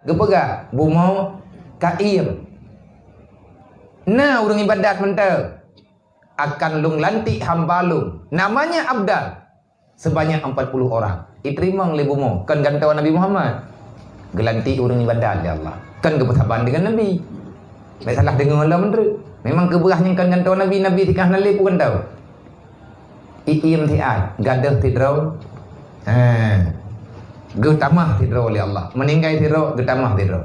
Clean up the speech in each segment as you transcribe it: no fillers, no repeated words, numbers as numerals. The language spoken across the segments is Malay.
Gepega bumau kaim. Nah urang ibadat mental akan lung lantik hambalung. Namanya Abdal. Sebanyak 40 orang. Diterima oleh bumau. Kan gantawan Nabi Muhammad. Gelantik urang ibadat ya Allah. Kan kebersamaan dengan Nabi. Tak salah dengar Allah menteri. Memang keberahnya kan gantawan Nabi. Nabi tikah nalih pun tahu. Iim tiat. Gadah tidrau. Getamah tidrau oleh Allah. Meninggal tidrau. Getamah tidrau.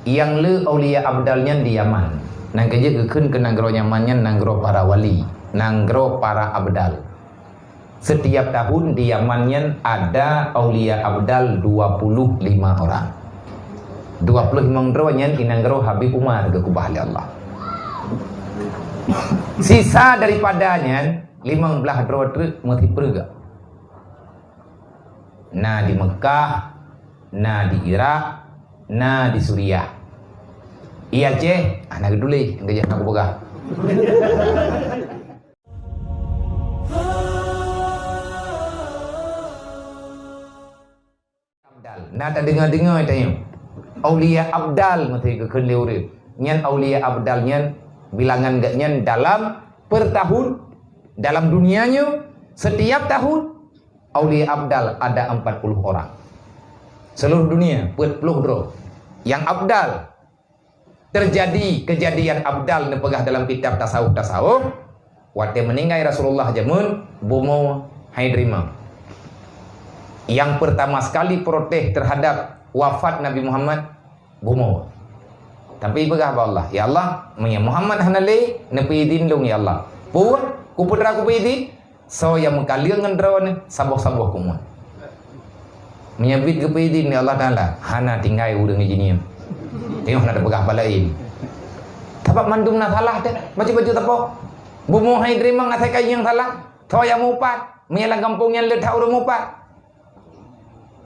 Yang le aulia Abdalnya di Yaman. Nang kerja ke nanggro nyamannya nanggro para wali, nanggro para abdal. Setiap tahun di Yamannya ada aulia abdal 25 orang. 25 orang di nanggro Habib Umar ke kubah Allah. Sisa daripadanya 15 orang mati perga. Nah di Mekah, nah di Irak, nah di Suriah. Iya ceh, anak dulu yang kerja aku pegah. Nah tak dengar tanya. Aulia Abdal mesti ke kenleuri. Nyan aulia Abdal nyan bilangan gaknya dalam per tahun dalam dunianya setiap tahun aulia Abdal ada 40 orang. Seluruh dunia 40 bro. Yang Abdal terjadi kejadian Abdal nepegah dalam kitab tasawuf waktu meninggal Rasulullah jamun bomo haidrima. Yang pertama sekali protes terhadap wafat Nabi Muhammad bomo. Tapi begah Allah, ya Allah, punya Muhammad hanale nepi idin dong ya Allah. Pu ku putra ku idin so yang mengkalian ngendron saboh-saboh kumun. Menyabit ke idin ya Allah Taala, hana tinggal urang ijiniam. Tengok nak ada pegah balain. Tapak mandum nak salah deh. Baju-baju tapo. Bumu hai terima ngatai kai yang salah. Thoya mupat. Menyalah kampung yang letak urang mupat.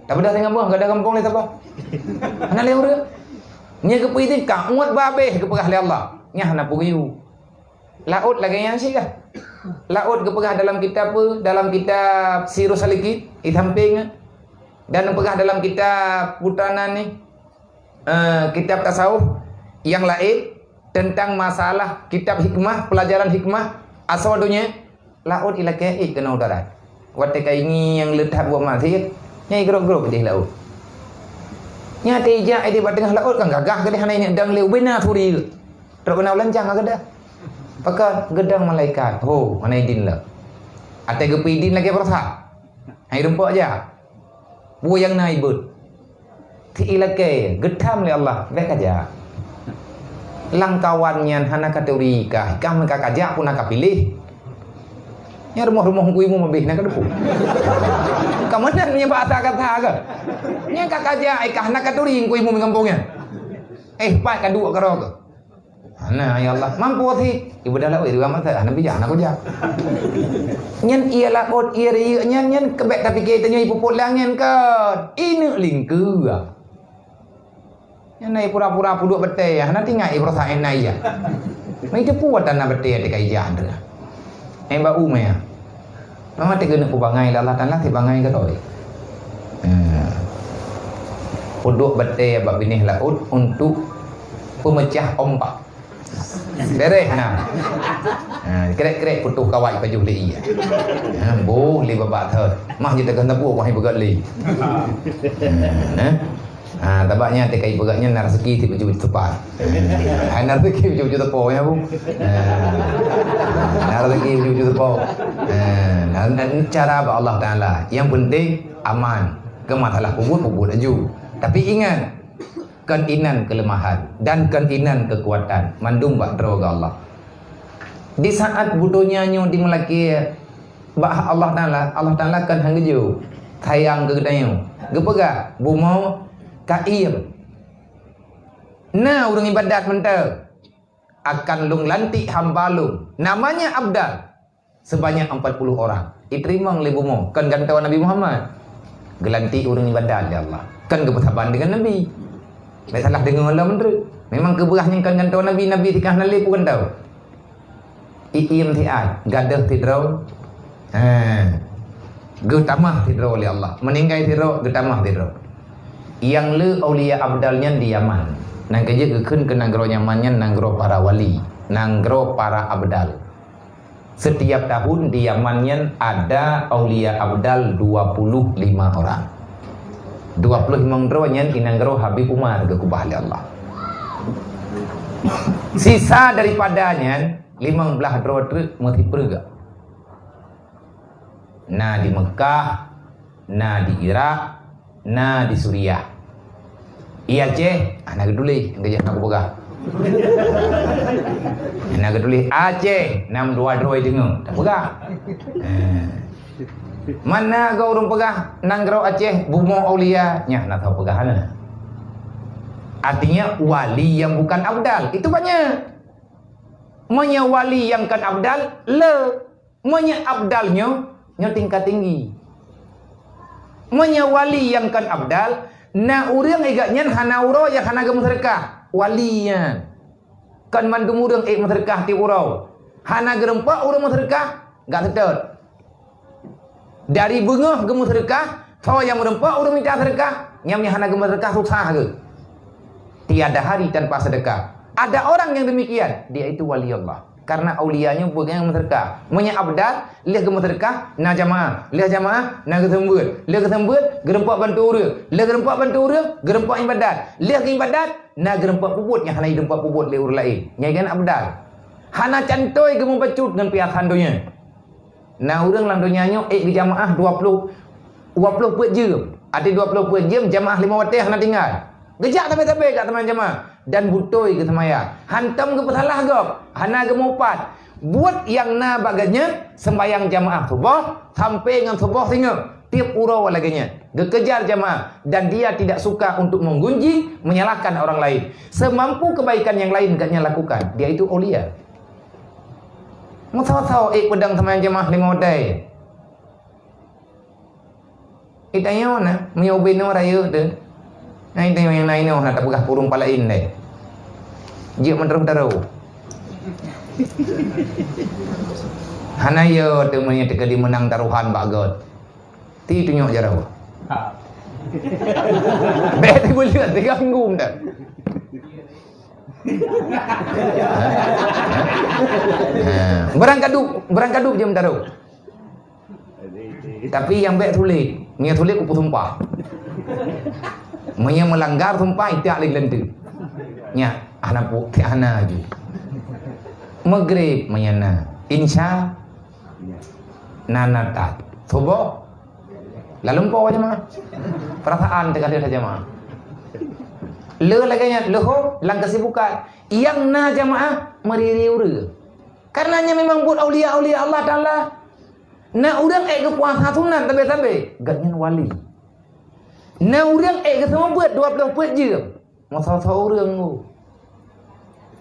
Tak beda dengan buah, enggak ada kampung ni tapo. Ana le urang. Nya ke pitin ka muat babeh ke pegah le Allah. Nya hana pugiu. Laut lagi yang sih kah? Laut ke pegah dalam kitab Sirus Salikit, itamping. Dan pegah dalam kitab Putanan ni. Kitab tasawuf yang lain tentang masalah kitab hikmah, pelajaran hikmah aswadunya laut ila kai kena udara. Waktu ini yang letak buat mati nyai gerok-gerok di laut. Nya teja di tengah laut kan gagah ke hana ini dang leu bena suri. Teruk kena lancang ada. Pakai gedang malaikat. Oh, mana idin lah. Ate gepidin lagi perasa. Hai rumpuk aja. Bu yang naibut. Ilake gedam le Allah baik aja langkawannya hana kategori kah mereka kajak pun nak pilih nya rumah-rumah kuimu mabih nak depu kamu nak punya kata ke nya kakajak ikah nak kategori kuimu kampungnya pak kadua karo ke nah ya Allah mampu sih ibu dah lawa itu amat hana bijak nak kujak nyen ia lakot ia rieu nyen kebek tapi kita nya ibu pulang nyen kan ini lingku yang naik pura-pura puduk betul ya, nanti ngai perasaan naik ya. Mereka puat tanah betul di kajian tu. Mbak Ume ya, mama tiga nak kubangai lah tanah ti bangai ke toy. Puduk betul ya bab binih laut untuk pemecah ombak. Dereh nah. Kerek-kerek putu kawai baju li ya. Boleh babak thơ. Mah kita kena buat wahai begat li. Tabaknya tekai begatnya narzeki ti baju tepat. Narzeki baju tepo ya bu. Narzeki baju tepo. Cara Allah Taala. Yang penting aman. Ke masalah kubur aju. Tapi ingat keinginan kelemahan dan keinginan kekuatan mandum bak droga Allah. Di saat budonya nyu dimulaki bah Allah Taala kan hanggeju tayang ke gedayu. Gepega bumau kaim. Nah urang ibadat mental akan lung lantik hambalung. Namanya Abdal. Sebanyak 40 orang. Diterima oleh bumau. Kan gantawan Nabi Muhammad. Gelantik urang ibadat ya Allah. Kan kebersamaan dengan Nabi. Tak salah dengar Allah menteri. Memang keberahnya kan gantawan Nabi. Nabi tikah nalih pun tahu. Iim tiat. Gadah tidrau. Getamah tidrau oleh Allah. Meninggal tidrau. Getamah tidrau. Yang le aulia abdalnya di Yaman. Nang kerja ke nanggro Yamannya nanggro para wali, nanggro para abdal. Setiap tahun di Yamannya ada aulia abdal 25 orang. 25 dronya inanggro Habib Umar ke kubah Allah. Sisa daripadanya 15 dro mati perga. Nah di Mekah, nah di Irak, nah di Suriah. Iya Aceh, anak geduli, gajah nak boga. Anak geduli Aceh, 62 droi dengung, tak boga. Mana kau orang pegah nanggro Aceh bumo aulia, nya nak tahu pegahana. Artinya wali yang bukan abdal, itu banyak. Monya wali yang kan abdal, monya abdalnya nya tingkat tinggi. Monya wali yang kan abdal, na urang egaknya hana uro ya hana gem sedekah walinya. Kan mandum urang sedekah ti urau. Hana gerempa urang sedekah gak sedot. Dari bengah gem sedekah, so yang merempa urang minta sedekah, nyamnya hana gem sedekah susah ke. Tiada hari tanpa sedekah. Ada orang yang demikian, dia itu wali Allah. Karena aulianya bukan sedekah. Monya abdal, lihat gem sedekah, na jamaah. Lihat jamaah, na kesembut. Lihat kesembut, gerempak bantu urang. Lihat gerempak bantu urang, gerempak ibadat. Lihat ibadat, na gerempak puput yang hana gerempak puput le urang lain. Nyai kan abdal. Hana cantoi gem bacut dengan pihak handonya. Na urang lang donyanya di jamaah 20 pet jam. Ada 20 pet jam, jamaah 5 watih hana tinggal. Gejak tapi kat teman jamaah. Dan butoi ke semaya. Hantam ke pesalah gop. Hana ke mopat. Buat yang na baganya sembayang jamaah subuh sampai dengan subuh sehingga tiap urau laganya. Kekejar jamaah dan dia tidak suka untuk menggunjing, menyalahkan orang lain. Semampu kebaikan yang lain gaknya lakukan. Dia itu aulia. Mau pedang sembayang jamaah 5 wadai. Itanya mana? Menyobino raya tu. Nah itu yang lain nak tak pegah kurung palain deh. Dia menterus-terus. Hana yo temunya tekadi menang taruhan bagot. Ti tunjuk jarau. Beti boleh diganggu dah. Berangkaduk jam taruh. Tapi yang baik tulis, nya tulis kupu sumpah. Menya melanggar sumpah itu alih lendu. Nya anak bukti anak aju. Maghrib menyana. Insya nanatat. Subuh lalu kau aja mah. Perasaan terkadang saja mah. Le laganya leho lang kesibukan. Yang na jamaah meriri-uri. Karenanya memang buat aulia-aulia Allah Taala. Na urang ke puasa sunat tabe-tabe, gatnya wali. Na urang ke semua buat 20 buat je. Masa urang tu.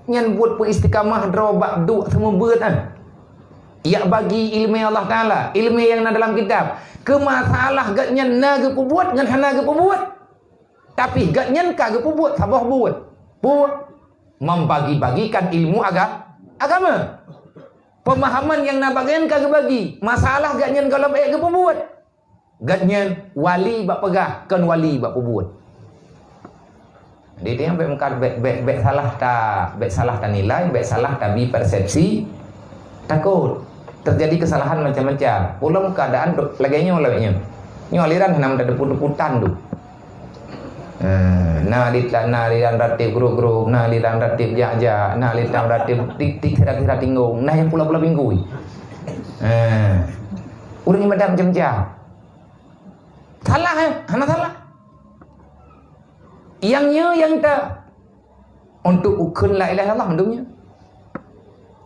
Nyan buat peristiqamah drobak du semua buat kan. Ya bagi ilmu Allah Taala, ilmu yang ada dalam kitab. Ke masalah gatnya na ke buat ngan hana ke buat. Tapi gatnya ka ke buat sabah buat. Buat membagi-bagikan ilmu agama. Pemahaman yang nak bagian kagak bagi. Masalah gatnya kalau baik ke buat. Gatnya wali bak pegah kan wali bak buat. Dia yang baik salah ta nilai, baik salah ta bi persepsi. Takut terjadi kesalahan macam-macam. Pulang keadaan laganya olehnya. Nyo aliran nam ada deput-deputan tu. Nah aliran ratib guru-guru, nah aliran ratib jaja, nah aliran ratib tik kira-kira tinggung, nah yang pula-pula minggu. Urang ibadah macam-macam. Salah hana salah. Yang tak untuk ukun la ilaha illallah mendungnya.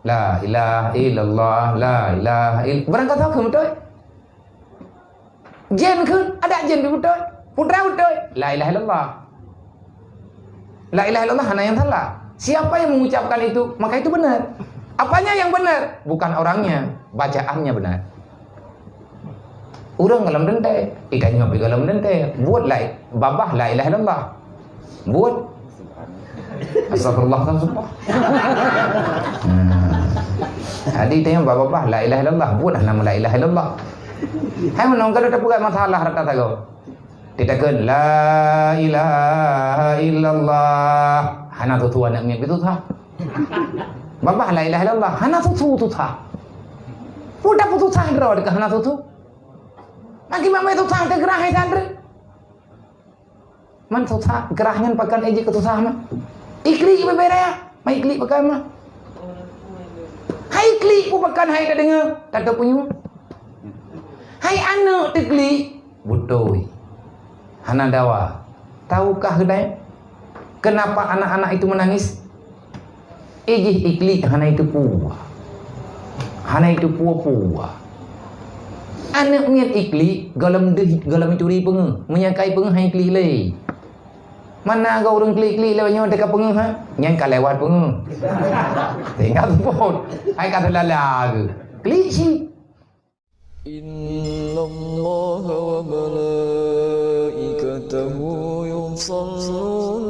La ilaha illallah, la ilaha illallah. Berangkat tahu ke betul? Jen ke? Ada jen betul? Putra betul? La ilaha illallah. La ilaha illallah hanya yang salah. Siapa yang mengucapkan itu, maka itu benar. Apanya yang benar? Bukan orangnya, bacaannya benar. Urang dalam dente, ikannya pergi dalam dente. Buat babah la ilaha illallah. Buat astagfirullah subhanallah. Jadi tanya babah la ilaha illallah, buat nama la ilaha illallah. Hai menong kada dapat masalah rata tago. Dikatakan la ilaha illallah. Hana tu anak mian itu tha. Bapa la ilaha illallah. Hana tu tha. Udah putus sandro dekat hana tu. Lagi mama itu tha gerah hai sandre. Man tu tha gerahnya pakan eje ke tu tha mah. Ikli berbeda ya. Mai ikli pakan mah. Hai ikli ku pakan hai dah dengar. Tak tahu punya. Hai anak tikli butoi. Hana dawa. Tahukah hidayah? Kenapa anak-anak itu menangis? Ejih ikli hana itu puah. Hana itu puah-puah. Anak mian ikli galam itu ri pengeh. Menyakai pengeh hai ikli leh. Mana kau orang klik-klik lewatnya dekat pengeh ha? Yang kau lewat pengeh. Tinggal pun. Hai kata lala. Klik si. إن الله وملائكته يصلون